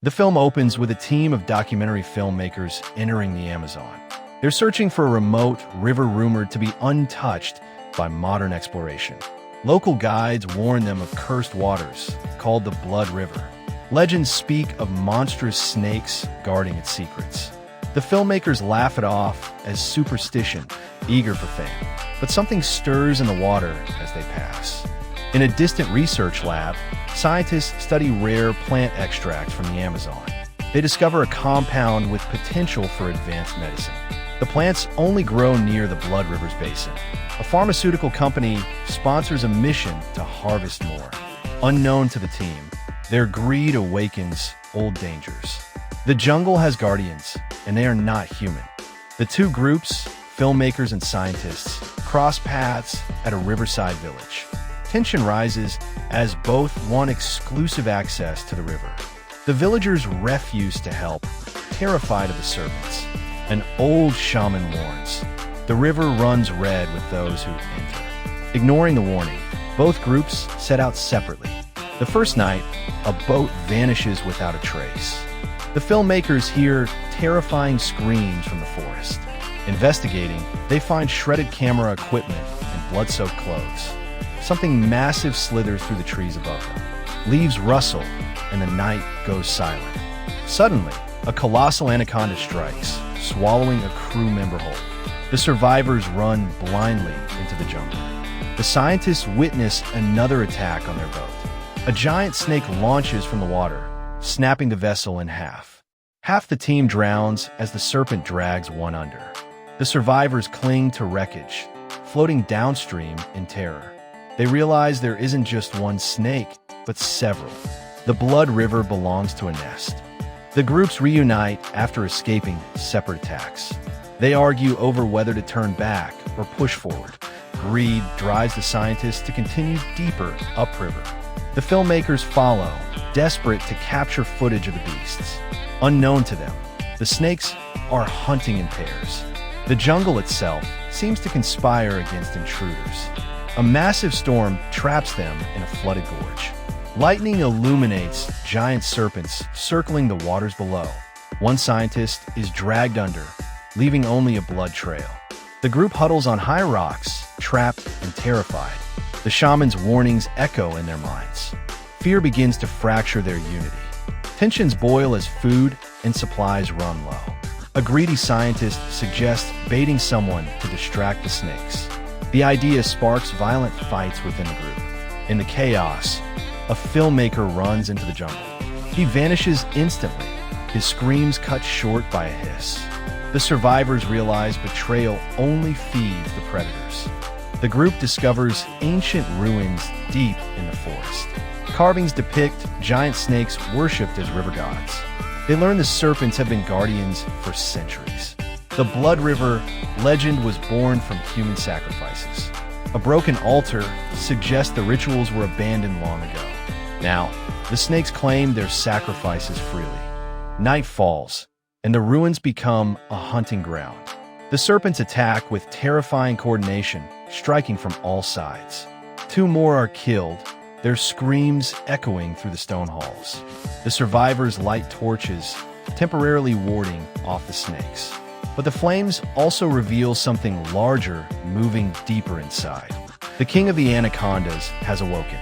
The film opens with a team of documentary filmmakers entering the Amazon. They're searching for a remote river rumored to be untouched by modern exploration. Local guides warn them of cursed waters, called the Blood River. Legends speak of monstrous snakes guarding its secrets. The filmmakers laugh it off as superstition, eager for fame. But something stirs in the water as they pass. In a distant research lab, scientists study rare plant extracts from the Amazon. They discover a compound with potential for advanced medicine. The plants only grow near the Blood River's basin. A pharmaceutical company sponsors a mission to harvest more. Unknown to the team, their greed awakens old dangers. The jungle has guardians, and they are not human. The two groups, filmmakers and scientists, cross paths at a riverside village. Tension rises as both want exclusive access to the river. The villagers refuse to help, terrified of the serpents. An old shaman warns, the river runs red with those who enter. Ignoring the warning, both groups set out separately. The first night, a boat vanishes without a trace. The filmmakers hear terrifying screams from the forest. Investigating, they find shredded camera equipment and blood-soaked clothes. Something massive slithers through the trees above them. Leaves rustle, and the night goes silent. Suddenly, a colossal anaconda strikes, swallowing a crew member whole. The survivors run blindly into the jungle. The scientists witness another attack on their boat. A giant snake launches from the water, snapping the vessel in half. Half the team drowns as the serpent drags one under. The survivors cling to wreckage, floating downstream in terror. They realize there isn't just one snake, but several. The Blood River belongs to a nest. The groups reunite after escaping separate attacks. They argue over whether to turn back or push forward. Greed drives the scientists to continue deeper upriver. The filmmakers follow, desperate to capture footage of the beasts. Unknown to them, the snakes are hunting in pairs. The jungle itself seems to conspire against intruders. A massive storm traps them in a flooded gorge. Lightning illuminates giant serpents circling the waters below. One scientist is dragged under, leaving only a blood trail. The group huddles on high rocks, trapped and terrified. The shaman's warnings echo in their minds. Fear begins to fracture their unity. Tensions boil as food and supplies run low. A greedy scientist suggests baiting someone to distract the snakes. The idea sparks violent fights within the group. In the chaos, a filmmaker runs into the jungle. He vanishes instantly, his screams cut short by a hiss. The survivors realize betrayal only feeds the predators. The group discovers ancient ruins deep in the forest. Carvings depict giant snakes worshipped as river gods. They learn the serpents have been guardians for centuries. The Blood River legend was born from human sacrifices. A broken altar suggests the rituals were abandoned long ago. Now, the snakes claim their sacrifices freely. Night falls, and the ruins become a hunting ground. The serpents attack with terrifying coordination, striking from all sides. Two more are killed, their screams echoing through the stone halls. The survivors light torches, temporarily warding off the snakes. But the flames also reveal something larger moving deeper inside. The king of the anacondas has awoken.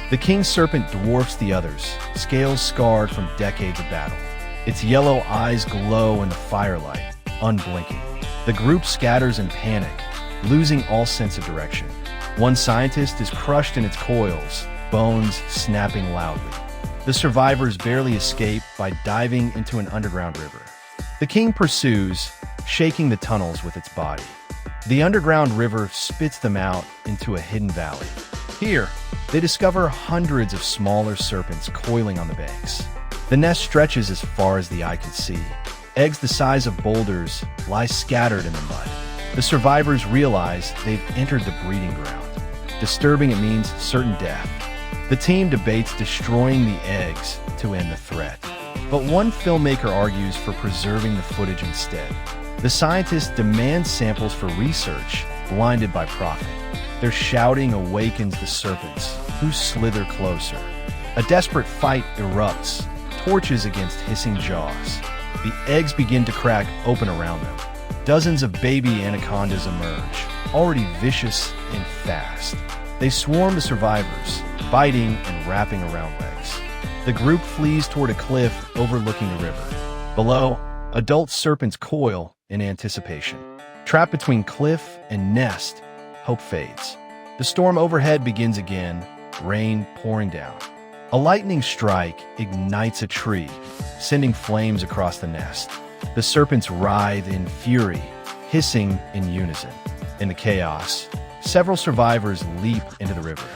The king serpent dwarfs the others, scales scarred from decades of battle. Its yellow eyes glow in the firelight, unblinking. The group scatters in panic, losing all sense of direction. One scientist is crushed in its coils, bones snapping loudly. The survivors barely escape by diving into an underground river. The king pursues, shaking the tunnels with its body. The underground river spits them out into a hidden valley. Here, they discover hundreds of smaller serpents coiling on the banks. The nest stretches as far as the eye can see. Eggs the size of boulders lie scattered in the mud. The survivors realize they've entered the breeding ground. Disturbing it means certain death. The team debates destroying the eggs to end the threat. But one filmmaker argues for preserving the footage instead. The scientists demand samples for research, blinded by profit. Their shouting awakens the serpents, who slither closer. A desperate fight erupts, torches against hissing jaws. The eggs begin to crack open around them. Dozens of baby anacondas emerge, already vicious and fast. They swarm the survivors, biting and wrapping around legs. The group flees toward a cliff overlooking the river. Below, adult serpents coil in anticipation. Trapped between cliff and nest, hope fades. The storm overhead begins again, rain pouring down. A lightning strike ignites a tree, sending flames across the nest. The serpents writhe in fury, hissing in unison. In the chaos, several survivors leap into the river.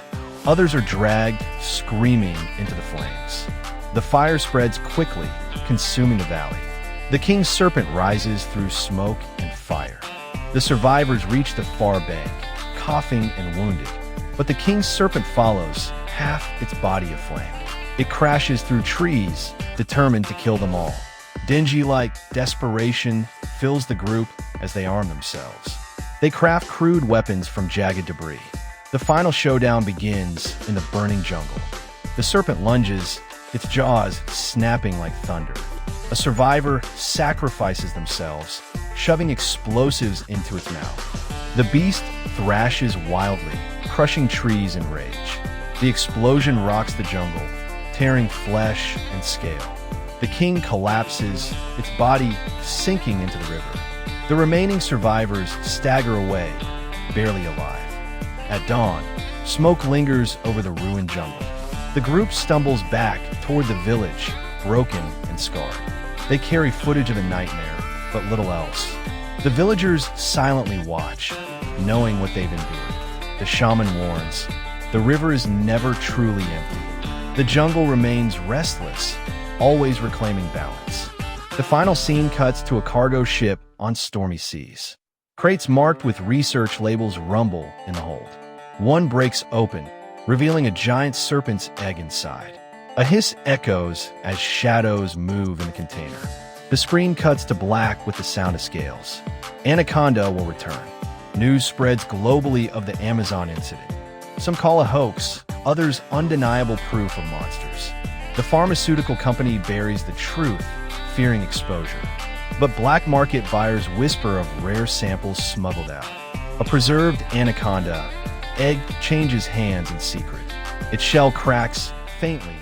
Others are dragged, screaming, into the flames. The fire spreads quickly, consuming the valley. The king's serpent rises through smoke and fire. The survivors reach the far bank, coughing and wounded. But the king's serpent follows, half its body aflame. It crashes through trees, determined to kill them all. Dingy-like desperation fills the group as they arm themselves. They craft crude weapons from jagged debris. The final showdown begins in the burning jungle. The serpent lunges, its jaws snapping like thunder. A survivor sacrifices themselves, shoving explosives into its mouth. The beast thrashes wildly, crushing trees in rage. The explosion rocks the jungle, tearing flesh and scale. The king collapses, its body sinking into the river. The remaining survivors stagger away, barely alive. At dawn, smoke lingers over the ruined jungle. The group stumbles back toward the village, broken and scarred. They carry footage of the nightmare, but little else. The villagers silently watch, knowing what they've endured. The shaman warns, the river is never truly empty. The jungle remains restless, always reclaiming balance. The final scene cuts to a cargo ship on stormy seas. Crates marked with research labels rumble in the hold. One breaks open, revealing a giant serpent's egg inside. A hiss echoes as shadows move in the container. The screen cuts to black with the sound of scales. Anaconda will return. News spreads globally of the Amazon incident. Some call a hoax, others undeniable proof of monsters. The pharmaceutical company buries the truth, fearing exposure. But black market buyers whisper of rare samples smuggled out. A preserved anaconda egg changes hands in secret. Its shell cracks faintly